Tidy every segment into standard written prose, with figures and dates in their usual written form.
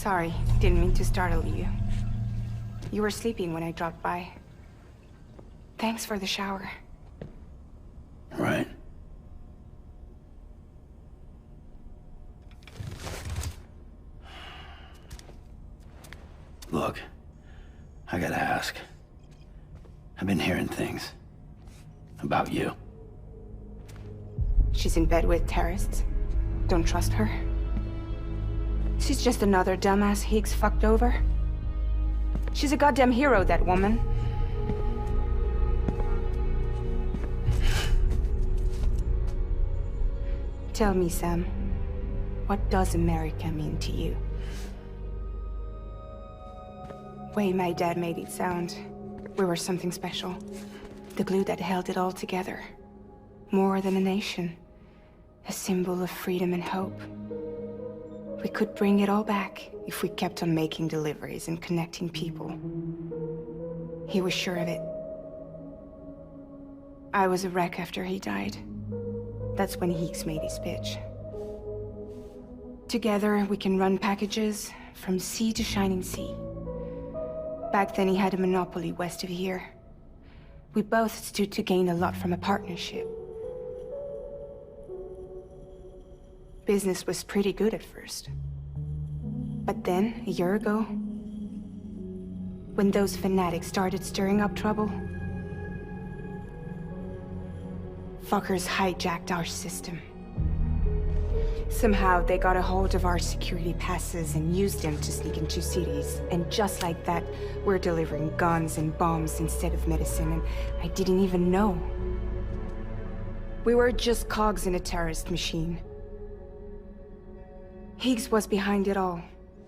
Sorry, didn't mean to startle you. You were sleeping when I dropped by. Thanks for the shower. Right. Look, I gotta ask. I've been hearing things about you. She's in bed with terrorists. Don't trust her. She's just another dumbass Higgs fucked over. She's a goddamn hero, that woman. Tell me, Sam, what does America mean to you? Way my dad made it sound, we were something special. The glue that held it all together. More than a nation. A symbol of freedom and hope. We could bring it all back if we kept on making deliveries and connecting people. He was sure of it. I was a wreck after he died. That's when Higgs made his pitch. Together, we can run packages from sea to shining sea. Back then, he had a monopoly west of here. We both stood to gain a lot from a partnership. Business was pretty good at first. But then, a year ago, when those fanatics started stirring up trouble, fuckers hijacked our system. Somehow, they got a hold of our security passes and used them to sneak into cities. And just like that, we're delivering guns and bombs instead of medicine, and I didn't even know. We were just cogs in a terrorist machine. Higgs was behind it all.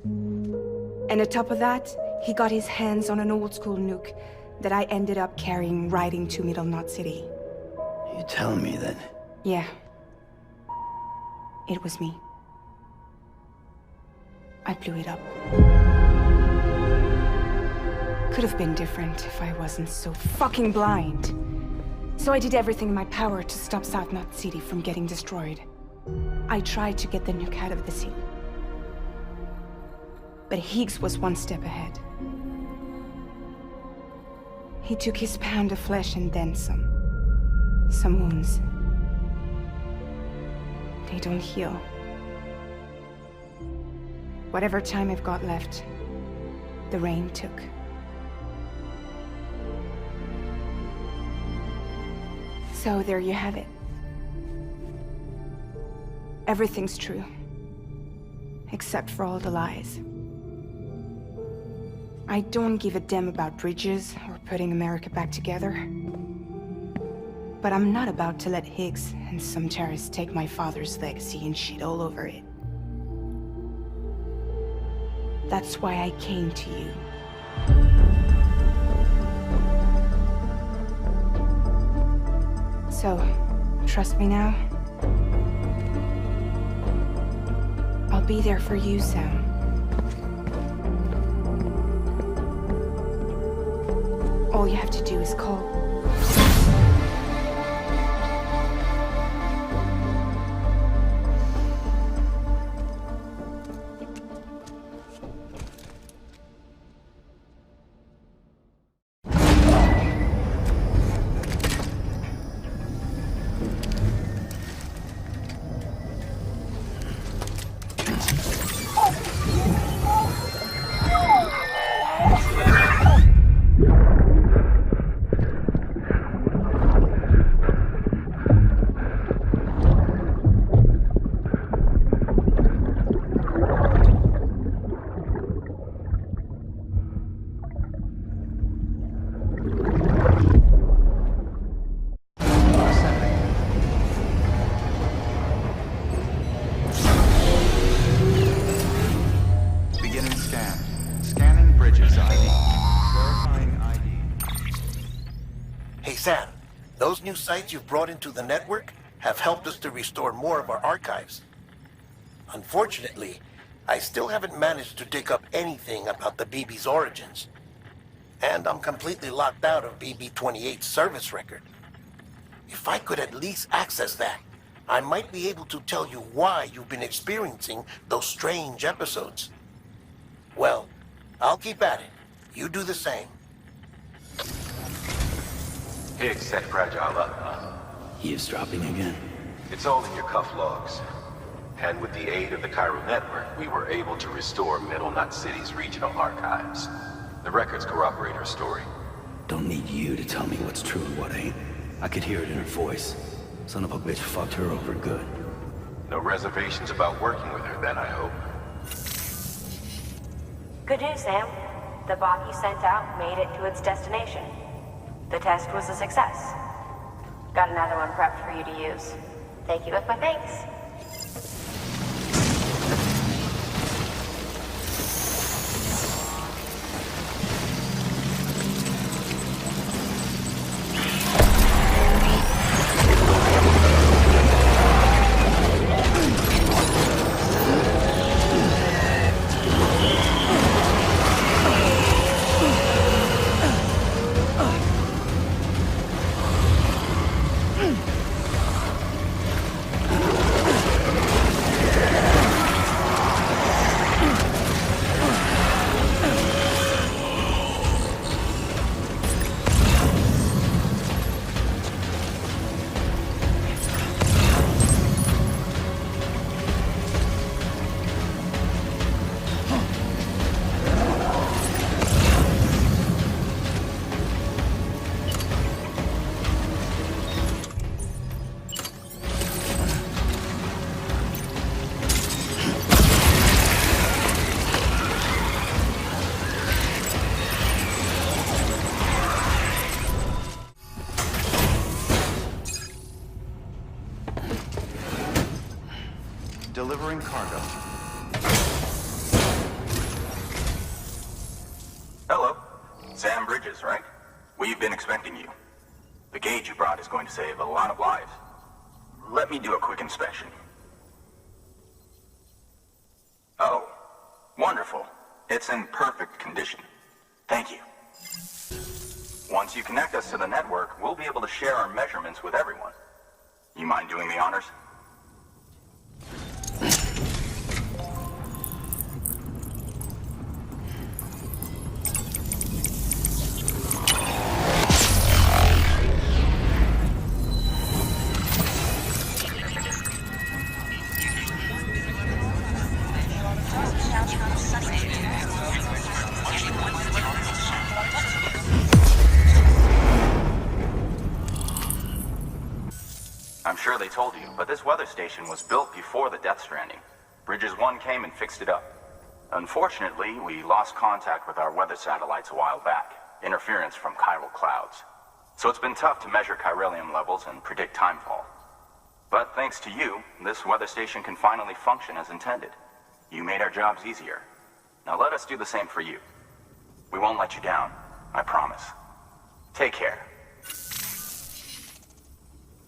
And on top of that, he got his hands on an old-school nuke that I ended up carrying right into Middle Knot City. You telling me that? Yeah. It was me. I blew it up. Could have been different if I wasn't so fucking blind. So I did everything in my power to stop South Knot City from getting destroyed. I tried to get the nuke out of the city. But Higgs was one step ahead. He took his pound of flesh and then some. Some wounds. They don't heal. Whatever time I've got left, the rain took. So there you have it. Everything's true. Except for all the lies. I don't give a damn about bridges or putting America back together. But I'm not about to let Higgs and some terrorists take my father's legacy and shit all over it. That's why I came to you. So, trust me now? I'll be there for you, Sam. All you have to do is call. Sam, those new sites you've brought into the network have helped us to restore more of our archives. Unfortunately, I still haven't managed to dig up anything about the BB's origins. And I'm completely locked out of BB-28's service record. If I could at least access that, I might be able to tell you why you've been experiencing those strange episodes. Well, I'll keep at it. You do the same. Higgs set Fragile up, huh? Eavesdropping again? It's all in your cuff logs. And with the aid of the Chiral Network, we were able to restore Middle Knot City's regional archives. The records corroborate her story. Don't need you to tell me what's true and what ain't. I could hear it in her voice. Son of a bitch fucked her over good. No reservations about working with her then, I hope. Good news, Sam. The bot you sent out made it to its destination. The test was a success. Got another one prepped for you to use. Take you with my thanks. Delivering cargo. Hello. Sam Bridges, right? We've been expecting you. The gauge you brought is going to save a lot of lives. Let me do a quick inspection. Oh, wonderful. It's in perfect condition. Thank you. Once you connect us to the network, we'll be able to share our measurements with everyone. You mind doing the honors? I'm sure they told you, but this weather station was built before the Death Stranding. Bridges 1 came and fixed it up. Unfortunately, we lost contact with our weather satellites a while back. Interference from chiral clouds. So it's been tough to measure chiralium levels and predict timefall. But thanks to you, this weather station can finally function as intended. You made our jobs easier. Now let us do the same for you. We won't let you down, I promise. Take care.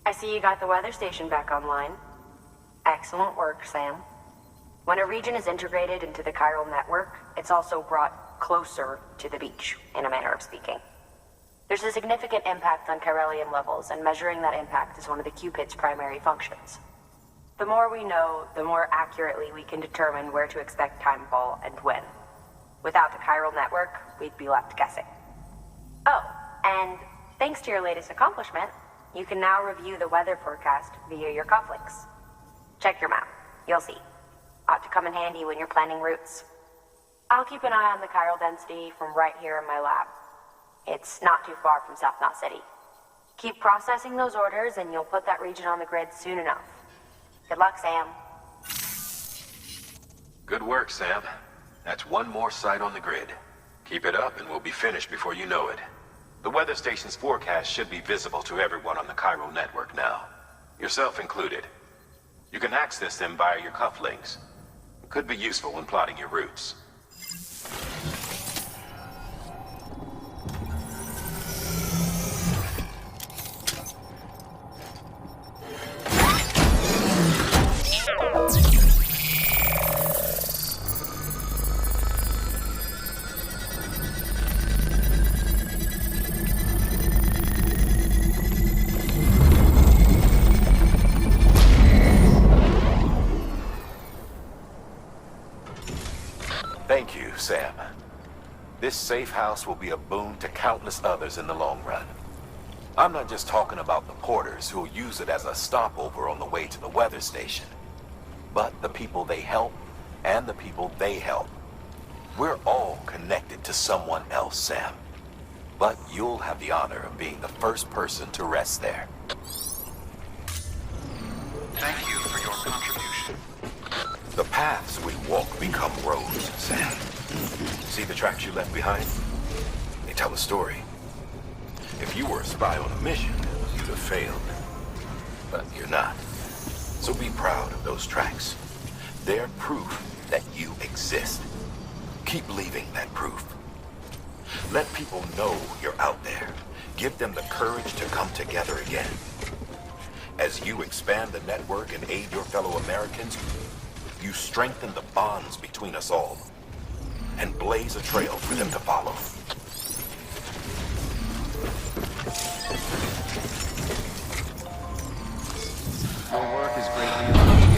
I see you got the weather station back online. Excellent work, Sam. When a region is integrated into the chiral network, it's also brought closer to the beach, in a manner of speaking. There's a significant impact on chiralium levels, and measuring that impact is one of the Cupid's primary functions. The more we know, the more accurately we can determine where to expect timefall and when. Without the chiral network, we'd be left guessing. Oh, and thanks to your latest accomplishment, you can now review the weather forecast via your cufflinks. Check your map. You'll see. Ought to come in handy when you're planning routes. I'll keep an eye on the chiral density from right here in my lab. It's not too far from South Knot City. Keep processing those orders and you'll put that region on the grid soon enough. Good luck, Sam. Good work, Sam. That's one more site on the grid. Keep it up and we'll be finished before you know it. The weather station's forecast should be visible to everyone on the chiral network now, yourself included. You can access them via your cufflinks. It could be useful when plotting your routes. This safe house will be a boon to countless others in the long run. I'm not just talking about the porters who'll use it as a stopover on the way to the weather station, but the people they help and the people they help. We're all connected to someone else, Sam. But you'll have the honor of being the first person to rest there. Thank you for your contribution. The paths we walk become roads, Sam. See the tracks you left behind? They tell a story. If you were a spy on a mission, you'd have failed. But you're not. So be proud of those tracks. They're proof that you exist. Keep leaving that proof. Let people know you're out there. Give them the courage to come together again. As you expand the network and aid your fellow Americans, you strengthen the bonds between us all and blaze a trail for them to follow. Your work is greatly appreciated.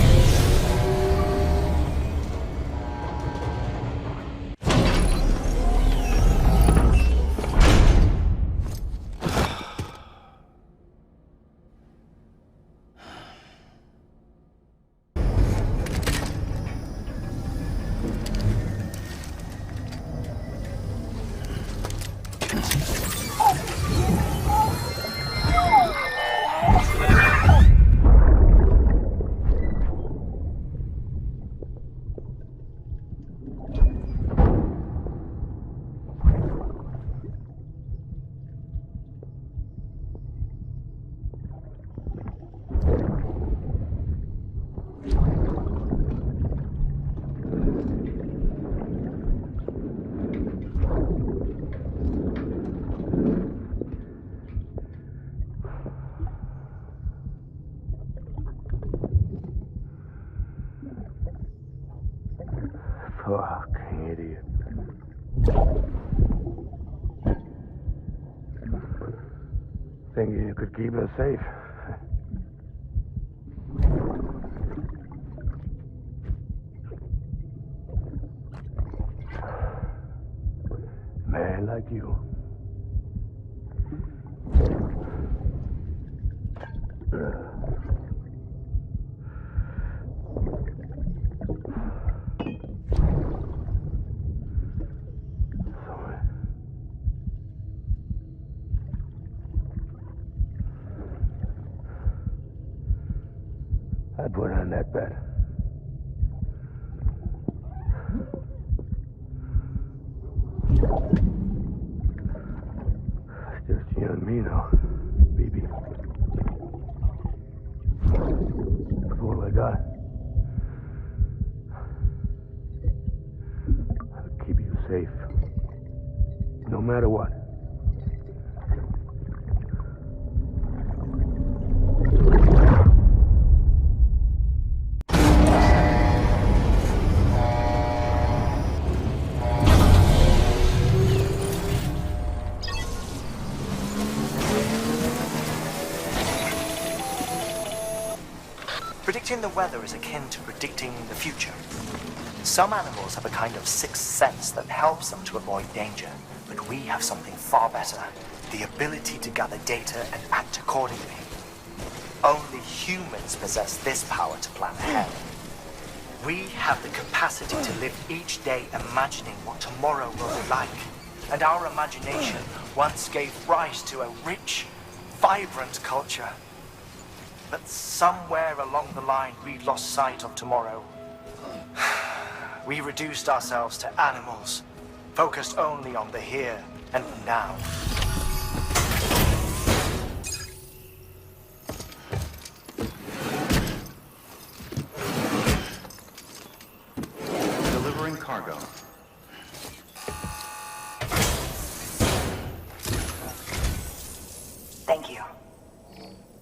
Fucking idiot. Thinking you could keep us safe. Man like you. I'd put on that bet. It's just you and me now, baby. That's all I got. I'll keep you safe. No matter what. Predicting the weather is akin to predicting the future. Some animals have a kind of sixth sense that helps them to avoid danger, but we have something far better, the ability to gather data and act accordingly. Only humans possess this power to plan ahead. We have the capacity to live each day imagining what tomorrow will be like, and our imagination once gave rise to a rich, vibrant culture. But somewhere along the line, we lost sight of tomorrow. We reduced ourselves to animals, focused only on the here and now. Delivering cargo. Thank you.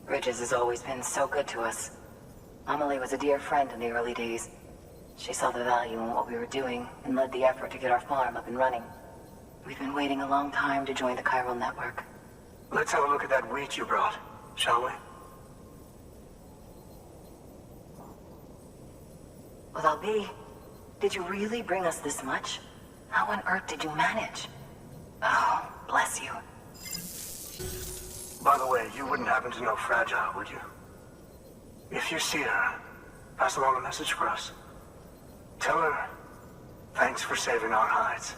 Bridges has always been so good to us. Amelie was a dear friend in the early days. She saw the value in what we were doing and led the effort to get our farm up and running. We've been waiting a long time to join the chiral network. Let's have a look at that wheat you brought, shall we? Well, I'll be. Did you really bring us this much? How on earth did you manage? Oh, bless you. By the way, you wouldn't happen to know Fragile, would you? If you see her, pass along a message for us. Tell her, thanks for saving our hides.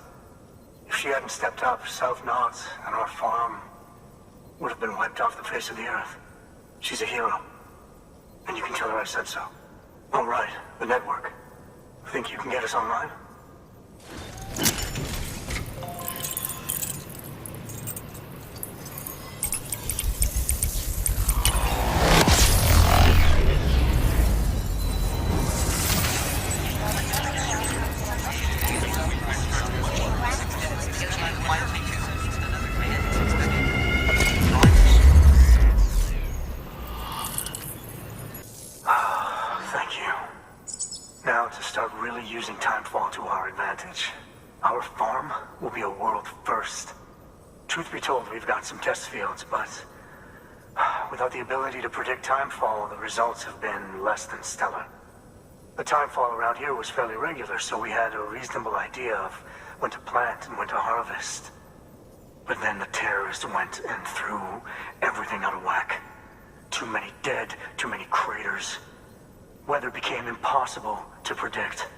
If she hadn't stepped up, South Knots and our farm would have been wiped off the face of the earth. She's a hero. And you can tell her I said so. Oh, right, the network. Think you can get us online? Thank you. Now to start really using timefall to our advantage. Our farm will be a world first. Truth be told, we've got some test fields, but without the ability to predict timefall, the results have been less than stellar. The timefall around here was fairly regular, so we had a reasonable idea of when to plant and when to harvest. But then the terrorists went and threw everything out of whack. Too many dead, too many craters. Weather became impossible to predict.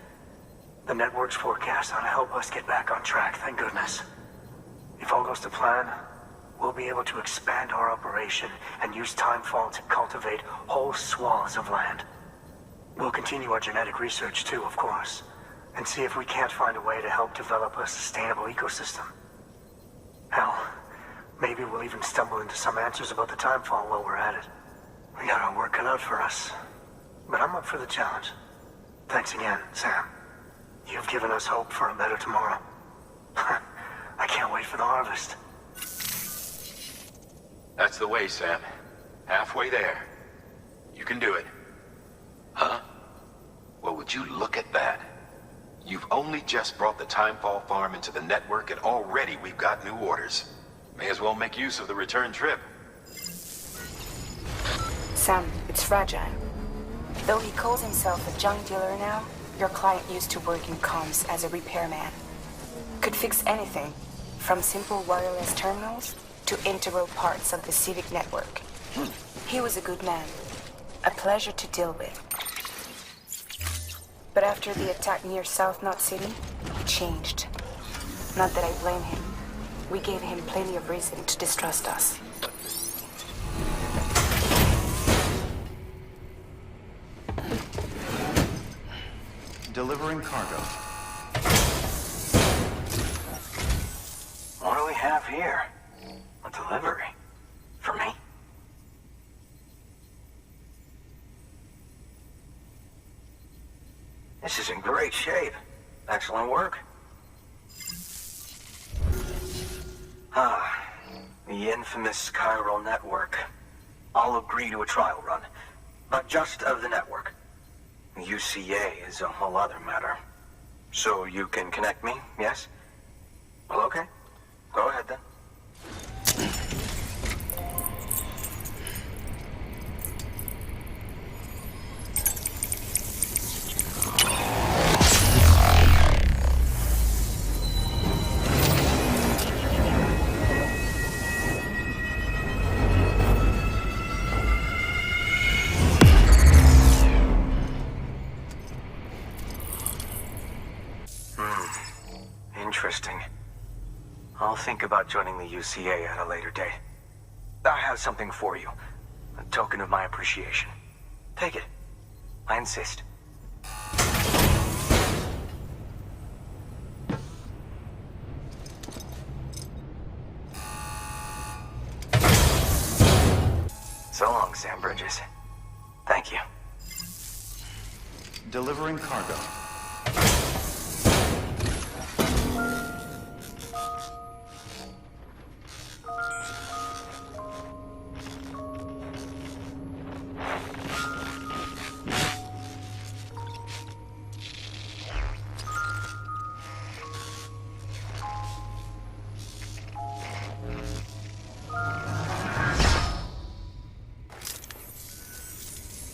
The network's forecast ought to help us get back on track, thank goodness. If all goes to plan, we'll be able to expand our operation and use timefall to cultivate whole swaths of land. We'll continue our genetic research too, of course, and see if we can't find a way to help develop a sustainable ecosystem. Hell, maybe we'll even stumble into some answers about the timefall while we're at it. We got our work cut out for us, but I'm up for the challenge. Thanks again, Sam. You've given us hope for a better tomorrow. I can't wait for the harvest. That's the way, Sam. Halfway there. You can do it. Huh? Well, would you look at that? You've only just brought the Timefall farm into the network, and already we've got new orders. May as well make use of the return trip. Sam, it's Fragile. Though he calls himself a junk dealer now, your client used to work in comms as a repairman. Could fix anything, from simple wireless terminals to integral parts of the civic network. He was a good man, a pleasure to deal with. But after the attack near South Knot City, he changed. Not that I blame him. We gave him plenty of reason to distrust us. Delivering cargo. What do we have here? A delivery? For me? This is in great shape. Excellent work. The infamous chiral network. I'll agree to a trial run, but just of the network. UCA is a whole other matter. So you can connect me, yes? Well, okay. Go ahead then. Interesting. I'll think about joining the UCA at a later date. I have something for you. A token of my appreciation. Take it. I insist. So long, Sam Bridges. Thank you. Delivering cargo.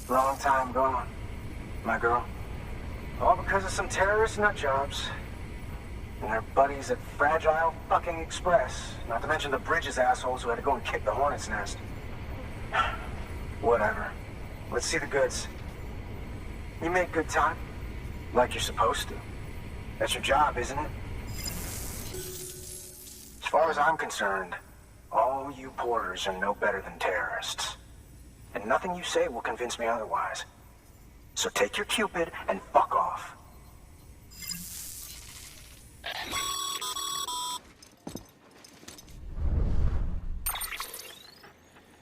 Long time gone, my girl. All because of some terrorist nut jobs and their buddies at Fragile fucking Express. Not to mention the Bridges assholes who had to go and kick the hornet's nest. Whatever. Let's see the goods. You make good time. Like you're supposed to. That's your job, isn't it? As far as I'm concerned, all you porters are no better than terrorists. And nothing you say will convince me otherwise. So take your Cupid and fuck off.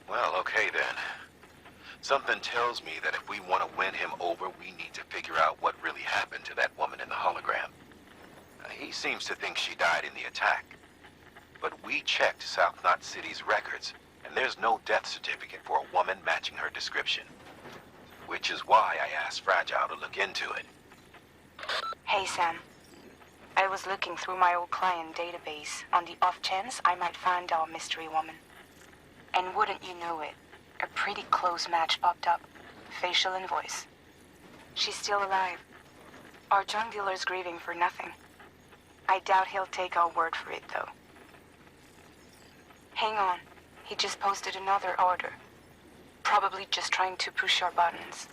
Well, okay then. Something tells me that if we want to win him over, we need to figure out what really happened to that woman in the hologram. He seems to think she died in the attack. But we checked South Knot City's records, and there's no death certificate for a woman matching her description. Which is why I asked Fragile to look into it. Hey, Sam. I was looking through my old client database on the off chance I might find our mystery woman. And wouldn't you know it, a pretty close match popped up. Facial and voice. She's still alive. Our drug dealer's grieving for nothing. I doubt he'll take our word for it, though. Hang on. He just posted another order. Probably just trying to push our buttons.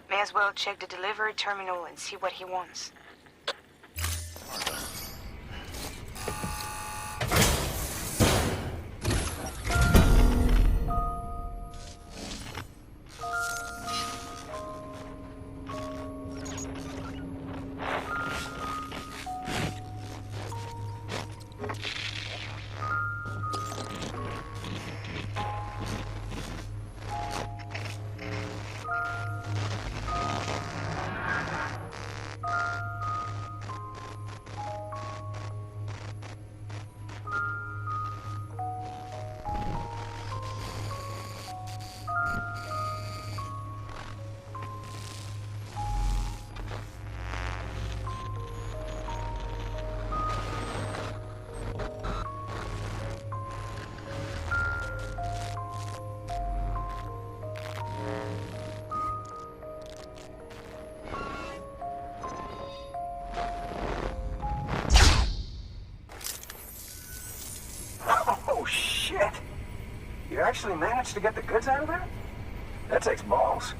May as well check the delivery terminal and see what he wants. Oh, shit! You actually managed to get the goods out of there? That takes balls.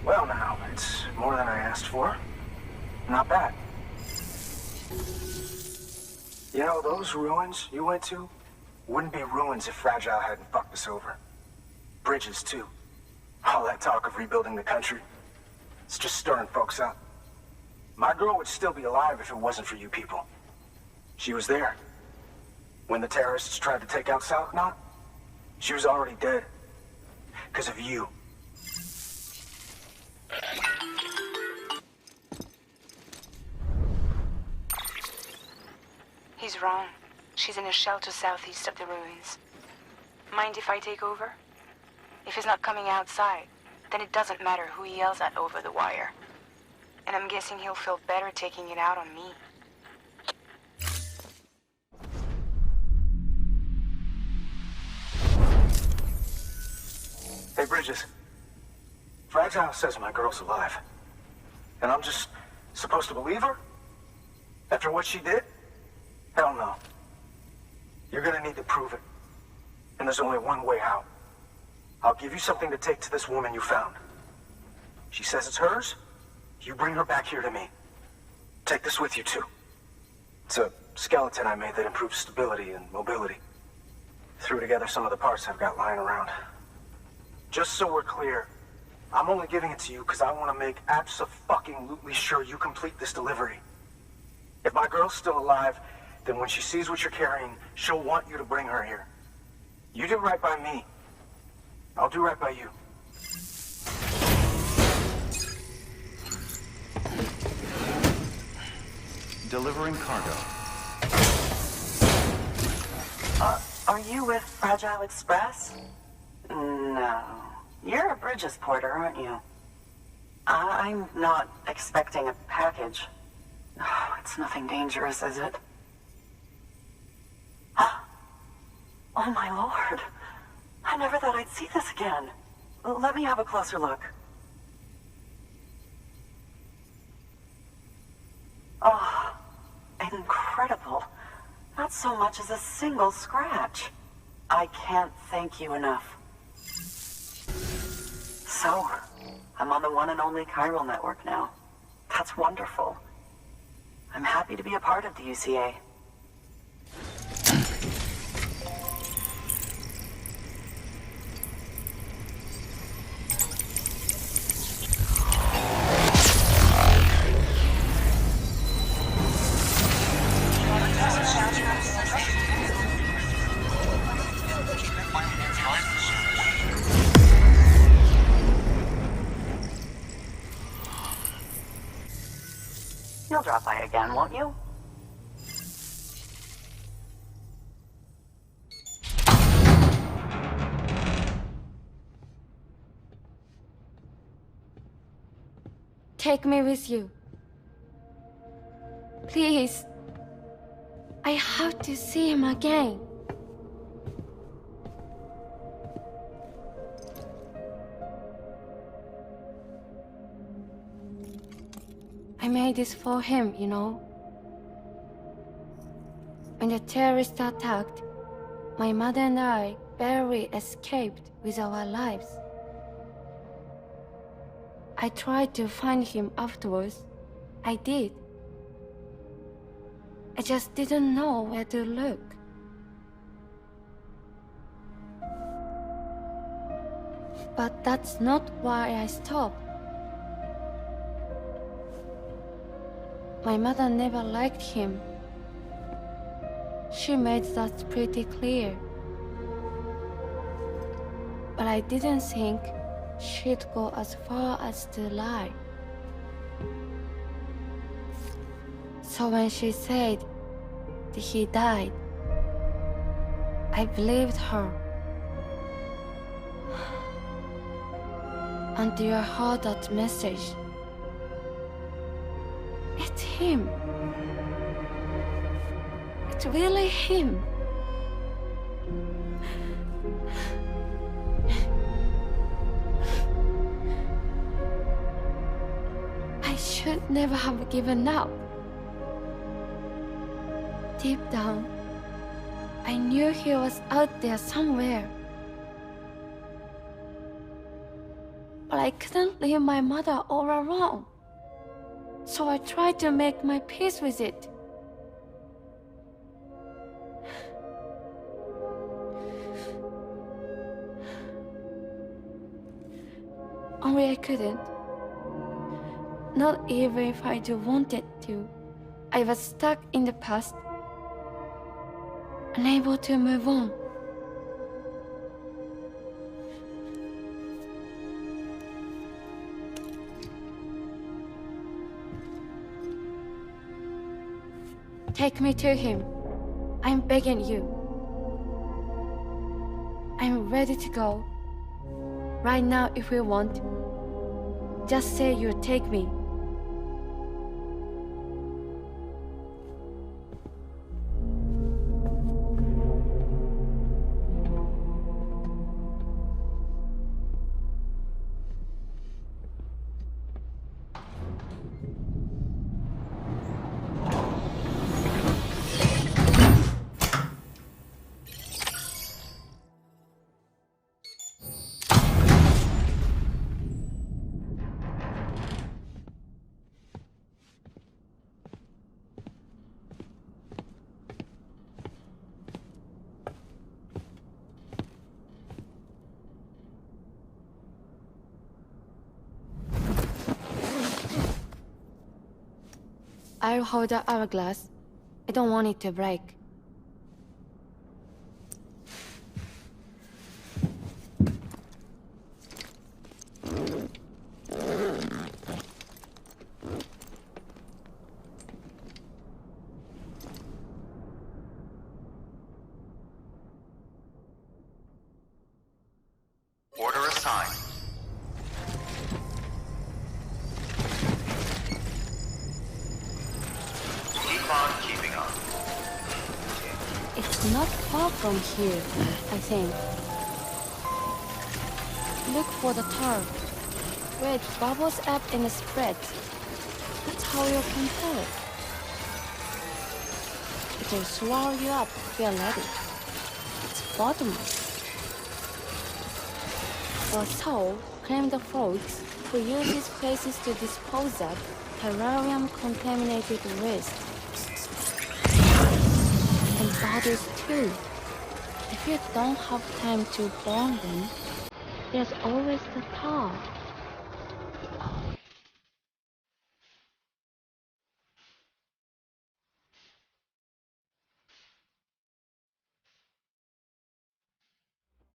Well now, it's more than I asked for. Not bad. You know, those ruins you went to wouldn't be ruins if Fragile hadn't fucked us over. Bridges, too. All that talk of rebuilding the country. It's just stirring folks up. My girl would still be alive if it wasn't for you people. She was there. When the terrorists tried to take out South Knot, she was already dead. Because of you. He's wrong. She's in a shelter southeast of the ruins. Mind if I take over? If he's not coming outside, then it doesn't matter who he yells at over the wire. And I'm guessing he'll feel better taking it out on me. Hey, Bridges. Fragile says my girl's alive. And I'm just supposed to believe her? After what she did? Hell no. You're gonna need to prove it. And there's only one way out. I'll give you something to take to this woman you found. She says it's hers. You bring her back here to me. Take this with you, too. It's a skeleton I made that improves stability and mobility. Threw together some of the parts I've got lying around. Just so we're clear, I'm only giving it to you because I want to make abso-fucking-lutely sure you complete this delivery. If my girl's still alive, then when she sees what you're carrying, she'll want you to bring her here. You do right by me. I'll do right by you. Delivering cargo. Are you with Fragile Express? No. You're a Bridges porter, aren't you? I'm not expecting a package. Oh, it's nothing dangerous, is it? Oh my lord. I never thought I'd see this again. Let me have a closer look. Oh, incredible. Not so much as a single scratch. I can't thank you enough. So, I'm on the one and only chiral network now. That's wonderful. I'm happy to be a part of the UCA. You'll drop by again, won't you? Take me with you. Please. I have to see him again. I made this for him, you know. When the terrorists attacked, my mother and I barely escaped with our lives. I tried to find him afterwards. I did. I just didn't know where to look. But that's not why I stopped. My mother never liked him. She made that pretty clear. But I didn't think she'd go as far as to lie. So when she said that he died, I believed her. Until I heard that message. It's him. It's really him. I should never have given up. Deep down, I knew he was out there somewhere. But I couldn't leave my mother all alone. So I tried to make my peace with it. Only I couldn't. Not even if I wanted to. I was stuck in the past, unable to move on. Take me to him. I'm begging you. I'm ready to go. Right now if you want. Just say you'll take me. I'll hold the hourglass. I don't want it to break. Order assigned. Keeping up. It's not far from here, I think. Look for the tar. Where it bubbles up and spreads. That's how you can tell. to swallow you up if you're ready. It's bottomless. Or so claim the folks who use these places to dispose of terrarium-contaminated waste. And bodies too. If you don't have time to burn them, there's always the tar.